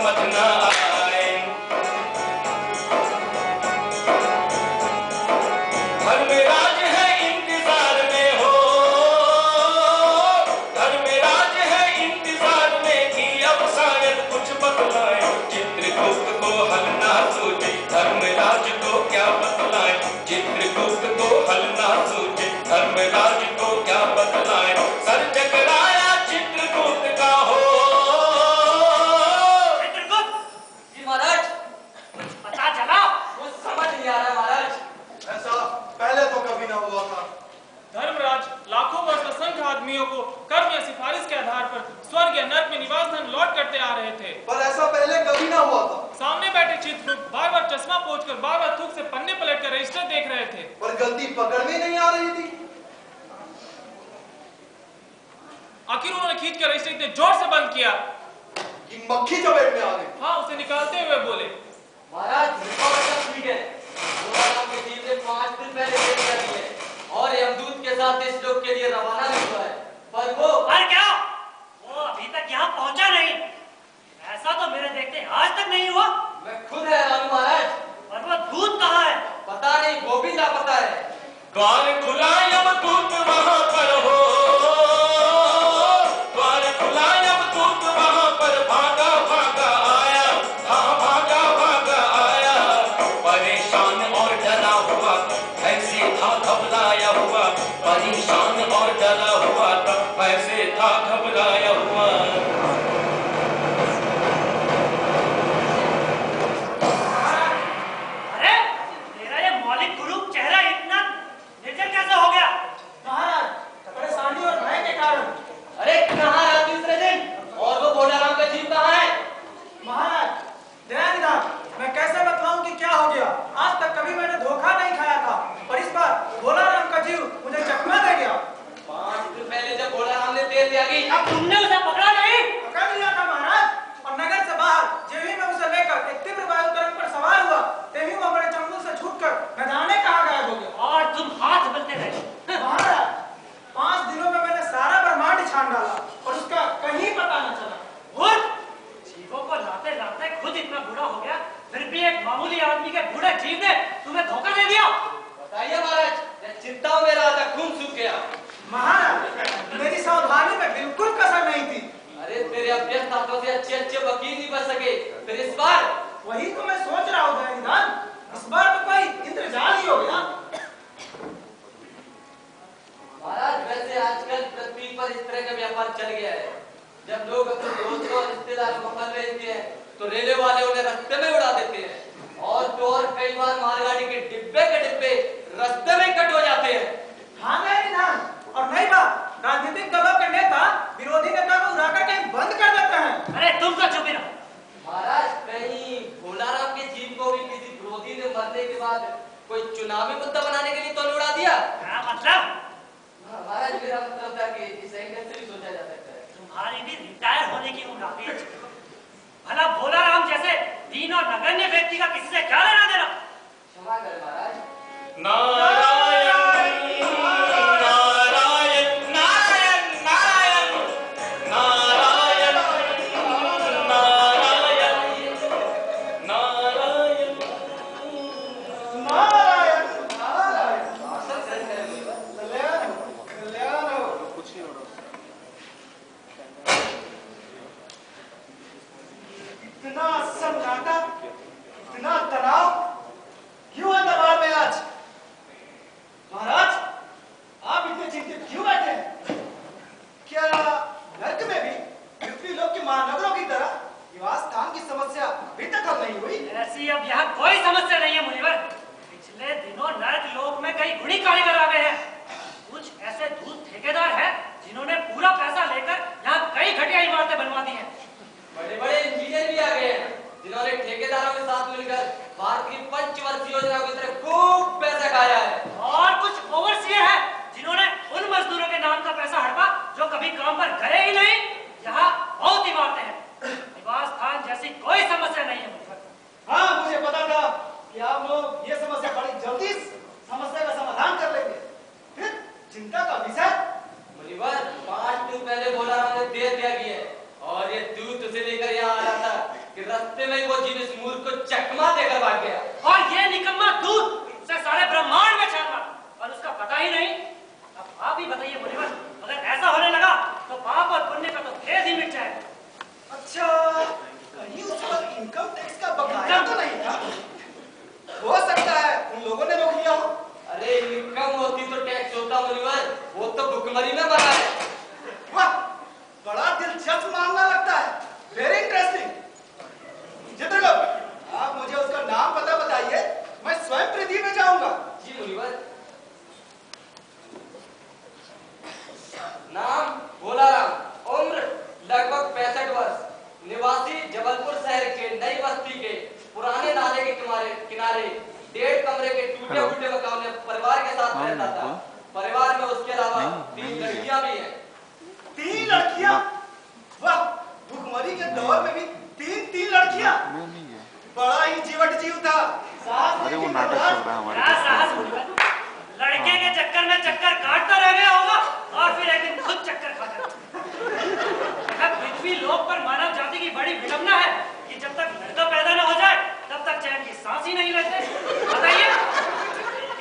समझ न आए। धर्मराज है इंतजार में हो, धर्मराज है इंतजार में कि अब शायद कुछ बतलाए। चित्रगुप्त को हल ना सूझे, धर्मराज को क्या बतलाए। चित्रगुप्त को हल ना सूझे, धर्मराज को क्या बतलाए। सर चकराया चित्रगुप्त का हो। चित्रगुप्त जी महाराज, कुछ पता चला? कुछ समझ नहीं आ रहा महाराज। ऐसा पहले तो कभी ना हुआ था। धर्मराज लाखों वर्ष असंख्य आदमियों को कर्म या सिफारिश के आधार पर स्वर्ग या नर्क में निवास धन लौट करते आ रहे थे, पर ऐसा पहले कभी ना हुआ था। सामने बैठे चित्रगुप्त बार बार चश्मा पोंछकर बार बार थूक से पन्ने पलट कर रजिस्टर देख रहे थे, पर गलती पकड़ में नहीं आ रही थी। आखिर उन्होंने खींच कर रजिस्टर इतने जोर से बंद किया कि मक्खी चपेट में आ गई। हाँ, उसे निकालते हुए बोले, महाराज ठीक है, के जीव ने 5 दिन पहले भेज दिया है और यमदूत के साथ इस लोग के लिए रवाना भी हुआ है। पर वो क्या वो अभी तक यहाँ पहुँचा नहीं? ऐसा तो मेरे देखते आज तक नहीं हुआ। मैं खुद हैरान हूँ महाराज। और वो दूत कहाँ है? पता नहीं, वो भी लापता है। द्वार खुला यमदूत वहां पर हो, द्वार खुला यमदूत वहां पर भागा भागा आया। हाँ भागा भागा आया, परेशान और डरा हुआ ऐसे था घबराया हुआ। परेशान और डरा हुआ था ऐसे था घबराया हुआ। अरे तेरा ये मौलिक कुरूप चेहरा इतना निर्जन कैसे हो गया? महाराज परेशानी और भय के कारण। अरे कहाँ रहा दूसरे दिन? और वो भोलाराम का जीव कहाँ है? महाराज दया निधान, मैं कैसे बतलाऊं कि क्या हो गया। आज तक कभी मैंने धोखा नहीं खाया था, पर इस बार भोलाराम का जीव मुझे चकमा दे गया। 5 दिन पहले जब भोलाराम ने तेल त्यागी, अब तुमने उसे पकड़ा नहीं? पकड़ लिया था महाराज, और नगर से बाहर जब ही मैं उसे लेकर एक तीव्र वायु तरंग पर सवार हुआ, तभी वो बड़े चंगुल से छूटकर न जाने कहाँ गायब हो गया। और तुम हाथ बलते रहे। महाराज 5 दिनों में मैंने सारा ब्रह्मांड छान डाला और उसका कहीं पता न चला। जीवों को लाते लाते खुद इतना बूढ़ा हो गया, फिर भी एक मामूली आदमी के बूढ़े जीव ने तुम्हें धोखा दे दिया। बताइए महाराज, चिंताओं में रहा था, खून सूख गया। महाराज मेरी सावधानी में बिल्कुल कसर नहीं थी। अरे तेरे अभ्यस्त हाथों से अच्छे अच्छे वकील नहीं बन सके, फिर इस बार? वही तो मैं सोच रहा हूँ दयानिधान, इस बार तो कोई इंद्रजाल ही हो गया। महाराज वैसे आजकल पृथ्वी पर इस तरह का व्यापार चल गया है। जब लोग अपने दोस्तों और रिश्तेदारों को फल भेजते हैं तो रेले वाले उन्हें रास्ते में उड़ा देते हैं, और तो और कई बार मालगाड़ी के डिब्बे रास्ते में कट हो जाते हैं। हाँ दयानिधान, और नई बात, राजनीतिक दलों के नेता विरोधी नेता को उड़ाकर कहीं बंद कर देते हैं। अरे तुम तो चुप ही रहो। महाराज कहीं भोलाराम के जीव को भी किसी विरोधी ने मरने के बाद कोई चुनावी मुद्दा बनाने के लिए तो उड़ा दिया? क्या मतलब? महाराज मेरा मतलब था कि इस एंगल से भी सोचा जा सकता है। तुम्हारी भी रिटायर होने की उम्र आ गई है। भला भोलाराम जैसे दीन और नगण्य व्यक्ति का किसी से क्या लेना देना? क्षमा करें महाराज। नारायण नारायण नारायण नारायण नारायण नारायण नारायण इतना सन्नाटा, इतना तनाव क्यों है दरबार में आज? महाराज आप इतने चिंतित क्यों बैठे हैं? क्या नर्क में भी पृथ्वी लोक के महानगरों की तरह निवास स्थान की समस्या अभी तक हल नहीं हुई? ऐसी अब यहाँ कोई समस्या नहीं है मुनिवर। पिछले दिनों नर्क लोक में कई गुणी कारीगर आ गए हैं। कुछ ऐसे धूत ठेकेदार हैं जिन्होंने पूरा पैसा लेकर यहाँ कई घटिया इमारतें बनवा दी हैं। बड़े बड़े इंजीनियर भी आ गए हैं जिन्होंने ठेकेदारों के साथ मिलकर भारत की पंचवर्षीय योजना की तरह खूब पैसा खाया है। और कुछ ओवरसीयर हैं जिन्होंने उन मजदूरों के नाम का पैसा हड़पा जो कभी काम पर गए ही नहीं। यहाँ बहुत इमारतें हैं, निवास स्थान जैसी कोई समस्या नहीं है मुनिवर। हाँ मुझे पता था कि आप लोग ये समस्या बड़ी जल्दी समस्या का समाधान कर लेंगे। शादी के दौर में भी 3 लड़कियां। बड़ा ही जीवट जीव था। अरे वो नाटक चल रहा है हमारे क्या साहस मुनिवर, लड़के के चक्कर में चक्कर काटता रह गया होगा और फिर एक दिन खुद चक्कर खाता। पृथ्वी लोक पर मानव जाति की बड़ी विडंबना है कि जब तक लड़का पैदा न हो जाए तब तक चैन की सांस ही नहीं लेते। बताइए,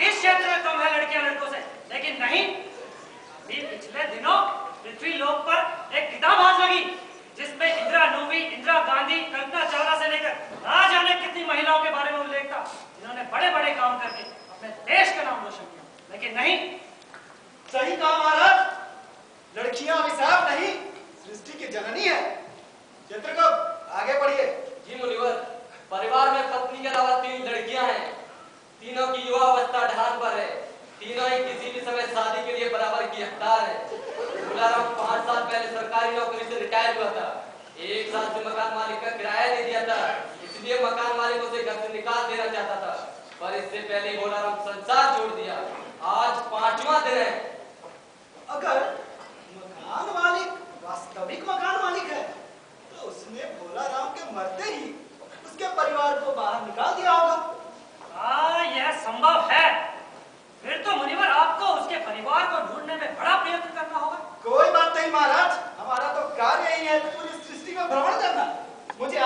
इस क्षेत्र में कम है लड़कियां लड़कों से, लेकिन नहीं, पिछले दिनों पृथ्वी लोक पर एक किताब हाथ लगी जिसमें इंदिरा नूरी, इंदिरा गांधी, कल्पना चावला से लेकर ना जाने कितनी महिलाओं के बारे में उल्लेख था जिन्होंने बड़े बड़े काम करके अपने देश का नाम रोशन किया। लेकिन नहीं, सही कहा महाराज, लड़कियां अभिशाप नहीं, सृष्टि की जननी है। चित्रगुप्त आगे बढ़िए। जी मुनिवर, परिवार में पत्नी के अलावा 3 लड़कियां हैं। तीनों की युवा अवस्था ढाल पर है। तीनों ही किसी भी समय शादी के लिए बराबर की हकदार है। भोलाराम 5 साल पहले सरकारी नौकरी से रिटायर हुआ था। 1 साल से मकान मालिक का किराया नहीं दिया था, इसलिए मकान मालिक उसे घर से निकाल देना चाहता था, पर इससे पहले भोलाराम संसार छोड़ दिया। आज 5वां दिन है। अगर मकान मालिक वास्तविक मकान मालिक है तो उसने भोलाराम के मरते ही उसके परिवार को बाहर निकाल दिया होगा। यह संभव है। फिर तो मुनिवर आपको उसके परिवार को ढूंढने में बड़ा प्रयत्न करना होगा। कोई बात नहीं महाराज, हमारा तो कार्य ही है पूरी सृष्टि में भ्रमण करना। मुझे